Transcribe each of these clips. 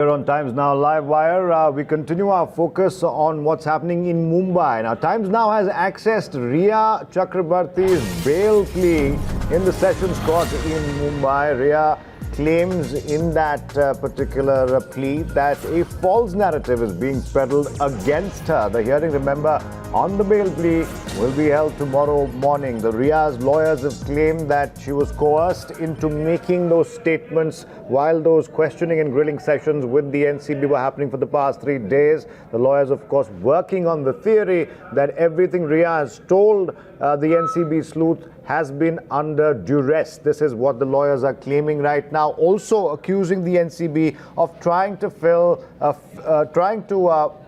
Here on Times Now Live Wire, we continue our focus on what's happening in Mumbai. Now, Times Now has accessed Rhea Chakraborty's bail plea in the Sessions Court in Mumbai. Rhea claims in that particular plea that a false narrative is being peddled against her. The hearing, remember, on the bail plea will be held tomorrow morning. The Rhea's lawyers have claimed that she was coerced into making those statements while those questioning and grilling sessions with the NCB were happening for the past 3 days. The lawyers, of course, working on the theory that everything Rhea has told the NCB sleuth has been under duress. This is what the lawyers are claiming right now. Also accusing the NCB of trying to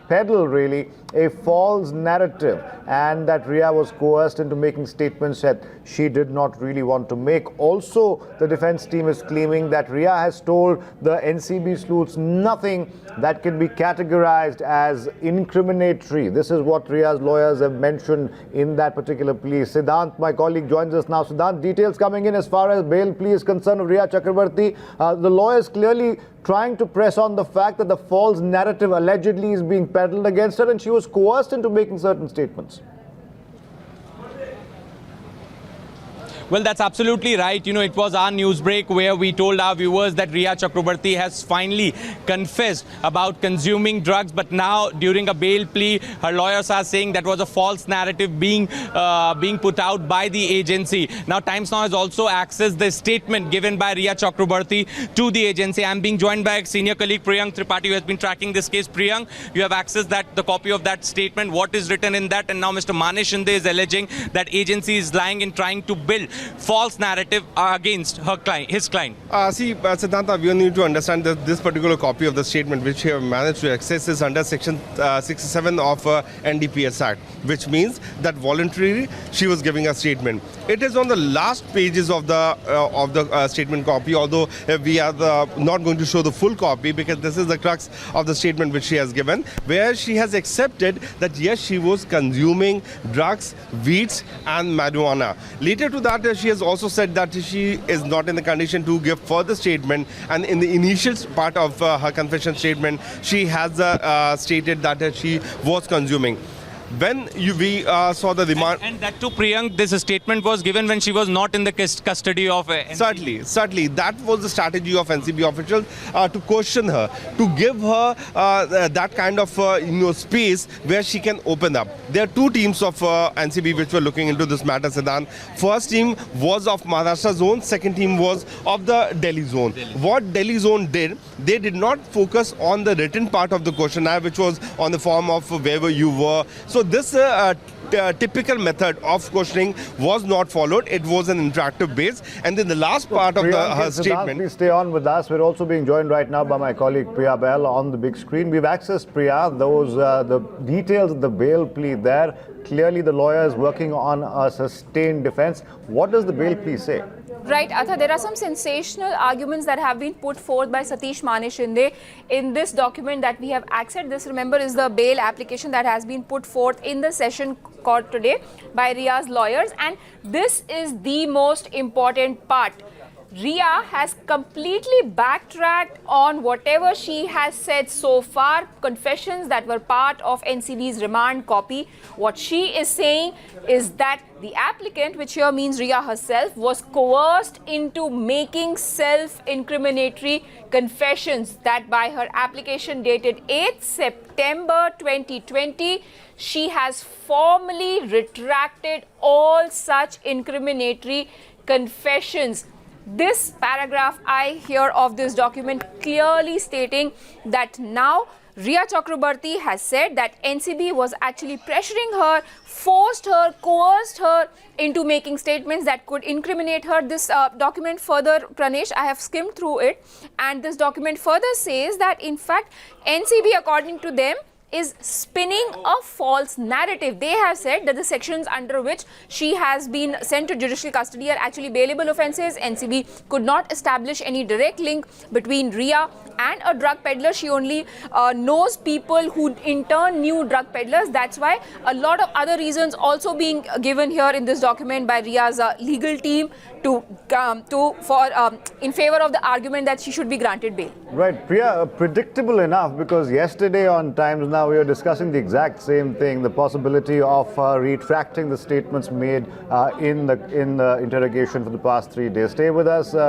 peddle really a false narrative, and that Rhea was coerced into making statements that she did not really want to make. Also, the defense team is claiming that Rhea has told the NCB sleuths nothing that can be categorized as incriminatory. This is what Rhea's lawyers have mentioned in that particular plea. Siddhant, my colleague, joins us now. Siddhant, details coming in as far as bail plea is concerned of Rhea Chakraborty. The lawyers clearly trying to press on the fact that the false narrative allegedly is being peddled against her and she was coerced into making certain statements. Well, that's absolutely right. You know, it was our news break where we told our viewers that Rhea Chakraborty has finally confessed about consuming drugs. But now, during a bail plea, her lawyers are saying that was a false narrative being put out by the agency. Now, Times Now has also accessed the statement given by Rhea Chakraborty to the agency. I'm being joined by senior colleague Priyank Tripathi, who has been tracking this case. Priyank, you have accessed the copy of that statement. What is written in that? And now Mr. Manish Shinde is alleging that agency is lying in trying to build false narrative against his client. Siddhanta, we need to understand that this particular copy of the statement which we have managed to access is under section 67 of NDPS Act, which means that voluntarily she was giving a statement. It is on the last pages of the statement copy, although we are not going to show the full copy because this is the crux of the statement which she has given, where she has accepted that yes, she was consuming drugs, weeds and marijuana. Later to that, she has also said that she is not in the condition to give further statement, and in the initial part of her confession statement, she has stated that she was consuming. When we saw the demand... And that too, Priyank, this statement was given when she was not in the custody of NCB. Certainly. That was the strategy of NCB officials to question her, to give her that kind of space where she can open up. There are two teams of NCB which were looking into this matter, Siddhant. First team was of Maharashtra zone, second team was of the Delhi zone. What Delhi zone did, they did not focus on the written part of the questionnaire, which was on the form of wherever you were. So this typical method of questioning was not followed. It was an interactive base. And then the last part of her statement... Please stay on with us. We're also being joined right now by my colleague Priya Bell on the big screen. We've accessed, Priya, the details of the bail plea there. Clearly the lawyers working on a sustained defense. What does the bail plea say? Right, Atha, there are some sensational arguments that have been put forth by Satish Manish Shinde in this document that we have accessed. This, remember, is the bail application that has been put forth in the session court today by Rhea's lawyers. And this is the most important part. Rhea has completely backtracked on whatever she has said so far, confessions that were part of NCB's remand copy. What she is saying is that the applicant, which here means Rhea herself, was coerced into making self-incriminatory confessions that by her application dated 8th September 2020, she has formally retracted all such incriminatory confessions. This paragraph I hear of this document clearly stating that now Rhea Chakraborty has said that NCB was actually pressuring her, forced her, coerced her into making statements that could incriminate her. This document further, Pranesh, I have skimmed through it, and this document further says that in fact NCB, according to them, is spinning a false narrative. They have said that the sections under which she has been sent to judicial custody are actually bailable offences. NCB could not establish any direct link between Riya and a drug peddler. She only knows people who in turn knew drug peddlers. That's why a lot of other reasons also being given here in this document by Riya's legal team in favor of the argument that she should be granted bail. Right, Priya, predictable enough, because yesterday on Times Now we were discussing the exact same thing, the possibility of retracting the statements made in the interrogation for the past 3 days. Stay with us.